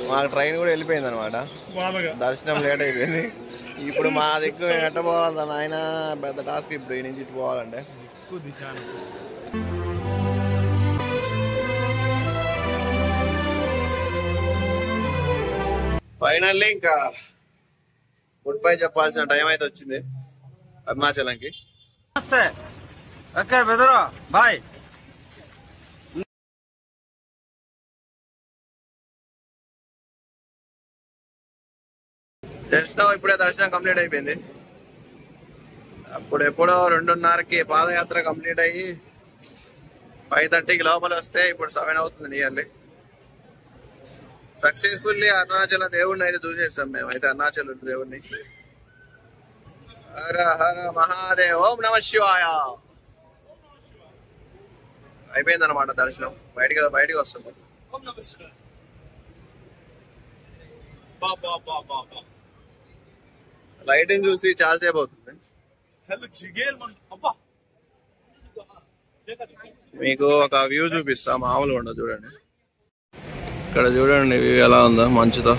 మాకు ట్రైన్ కూడా వెళ్ళిపోయింది అనమాట. దర్శనం లేట్ అయిపోయింది. ఇప్పుడు మా దిక్కు ఎట్ట పోవాలి ఆయన పెద్ద టాస్క్. ఇప్పుడు ఈ నుంచి ఇటు పోవాలంటే ఫైనల్లీ ఇంకా గుడ్ బై చెప్పాల్సిన టైం అయితే వచ్చింది అరుణాచలంకి. బాయ్. జస్ట్ ఇప్పుడే దర్శనం కంప్లీట్ అయిపోయింది. అప్పుడు ఎప్పుడో 2:30కి పాదయాత్ర కంప్లీట్ అయ్యి 5:30కి లోపల వస్తే ఇప్పుడు 7 అవుతుంది నియర్లీ. సక్సెస్ఫుల్లీ అరుణాచల దేవుడిని అయితే చూసేసాం మేమైతే. అరుణాచల దేవుడిని హర హర మహాదేవ్ ఓం నమ శివాయ అయిపోయింది అనమాట దర్శనం. బయటికి వస్తుంది. లైటింగ్ చూసి చాలాసేపు అవుతుంది. మీకు ఒక వ్యూ చూపిస్తా, మామూలుగా ఉండదు చూడండి. ఇక్కడ చూడండి వ్యూ ఎలా ఉందో మంచుతో.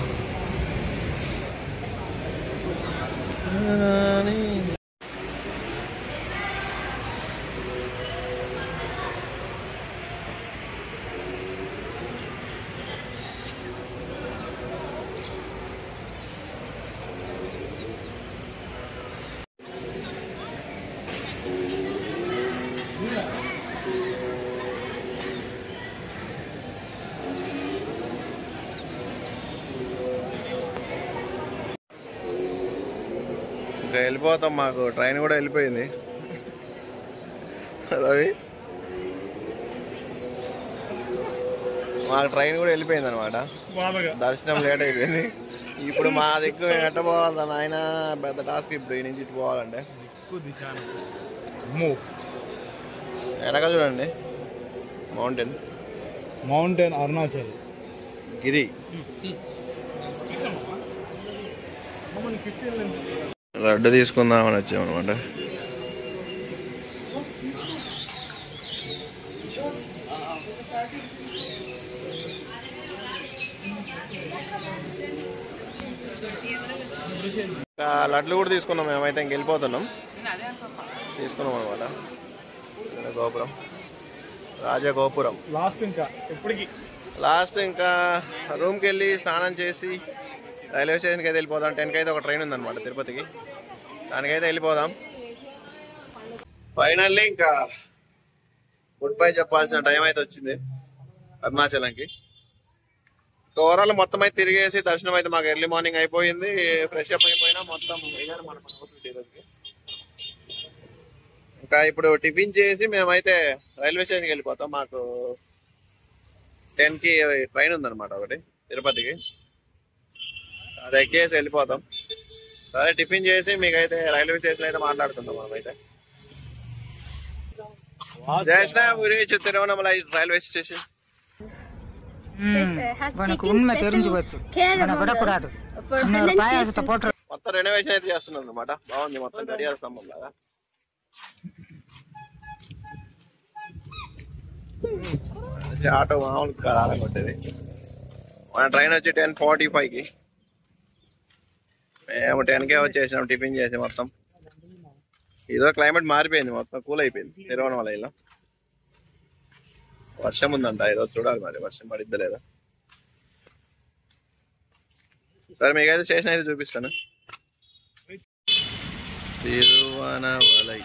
ఇంకా వెళ్ళిపోతాం. మాకు ట్రైన్ కూడా వెళ్ళిపోయింది రవి. మాకు ట్రైన్ కూడా వెళ్ళిపోయింది అనమాట. దర్శనం లేట్ అయిపోయింది. ఇప్పుడు మా దిక్కు ఎట్ట పోవాలి ఆయన పెద్ద టాస్క్. ఇప్పుడు ఈ నుంచి ఇటు పోవాలంటే వెనక చూడండి మౌంటైన్ అరుణాచల్ గిరి. లడ్డు తీసుకుందామని వచ్చామన్నమాట. లడ్లు కూడా తీసుకున్నాం మేమైతే. ఇంకెళ్ళిపోతున్నాం. తీసుకున్నాం అనమాట. గోపురం, రాజగోపురం. లాస్ట్ ఇంకా రూమ్కి వెళ్ళి స్నానం చేసి రైల్వే స్టేషన్కి అయితే వెళ్ళిపోదాం. 10కి అయితే ఒక ట్రైన్ ఉందన్నమాట తిరుపతికి. దానికైతే వెళ్ళిపోదాం. ఫైనల్లీ ఇంకా గుడ్ బై చెప్పాల్సిన టైం అయితే వచ్చింది అరుణాచలంకి. ఓవరాల్ మొత్తం అయితే తిరిగేసి దర్శనం అయితే మాకు ఎర్లీ మార్నింగ్ అయిపోయింది. ఫ్రెష్ అప్ అయిపోయినా మొత్తం ఇంకా ఇప్పుడు టిఫిన్ చేసి మేమైతే రైల్వే స్టేషన్కి వెళ్ళిపోతాం. మాకు 10కి ట్రైన్ ఉందన్నమాట ఒకటి తిరుపతికి. అది ఎక్కేసి వెళ్ళిపోతాం. సరే టిఫిన్ చేసి మీకైతే రైల్వే స్టేషన్ అయితే మాట్లాడుకుందాం మనమైతే. Just now we reached Tiruvannamalai railway station. మొత్తం రెనోవేషన్ అయితే చేస్తున్నాం అనమాట. బాగుంది మొత్తం గడియార స్తంభం లాగా. ఆటో మామూలు కాలం కొట్టేది. మన ట్రైన్ వచ్చి 10:45కి. మేము 10కే వచ్చేసినాం టిఫిన్ చేసి. మొత్తం ఏదో క్లైమేట్ మారిపోయింది, మొత్తం కూల్ అయిపోయింది తిరువణమలైలో. వర్షం ఉందంట ఈరోజు, చూడాలి మరి వర్షం పడిద్దా లేదా. సరే మీకైతే స్టేషన్ అయితే చూపిస్తాను. తిరువణమలై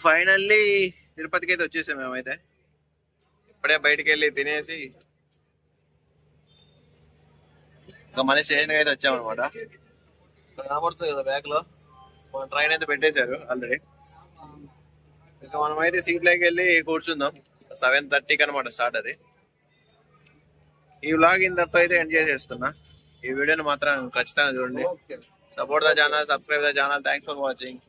ఫైనల్లీ తిరుపతికి అయితే వచ్చేసాం మేమైతే. ఇప్పుడే బయటికి వెళ్ళి తినేసి ఇంకా మళ్ళీ స్టేషన్కి అయితే వచ్చామన్నమాట. ఇక్కడ కనబడుతుంది కదా బ్యాక్ లో మన ట్రైన్ అయితే పెట్టేశారు ఆల్రెడీ. ఇంకా మనం అయితే సీట్లోకి వెళ్ళి కూర్చుందాం. 7:30కి అనమాట స్టార్ట్ అది. ఈ వ్లాగ్ ఇంతతో అయితే ఎండ్ చేసేస్తున్నా. ఈ వీడియోని మాత్రం ఖచ్చితంగా చూడండి. Support the channel, subscribe the channel. Thanks for watching.